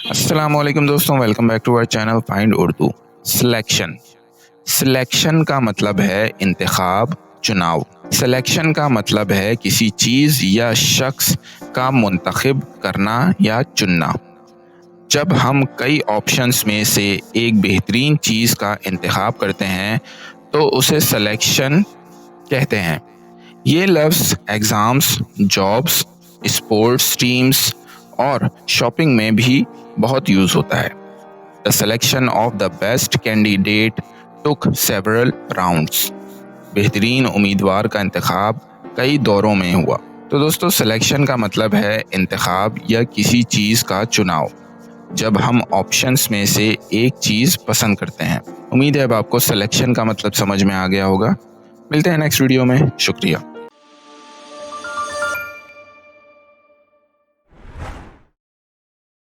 अस्सलाम वालेकुम दोस्तों, welcome back to our channel find Urdu. Selection का मतलब है इंतखाब, चुनाव। सिलेक्शन का मतलब है किसी चीज़ या शख्स का मुंतखब करना या चुनना। जब हम कई ऑप्शंस में से एक बेहतरीन चीज़ का इंतखाब करते हैं तो उसे सिलेक्शन कहते हैं। ये लफ्ज़ एग्ज़ाम्स, जॉब्स, स्पोर्ट्स टीम्स और शॉपिंग में भी बहुत यूज़ होता है। The selection of the best candidate took several rounds. बेहतरीन उम्मीदवार का इंतखाब कई दौरों में हुआ। तो दोस्तों, सिलेक्शन का मतलब है इंतखाब या किसी चीज़ का चुनाव, जब हम ऑप्शंस में से एक चीज़ पसंद करते हैं। उम्मीद है अब आपको सिलेक्शन का मतलब समझ में आ गया होगा। मिलते हैं नेक्स्ट वीडियो में। शुक्रिया।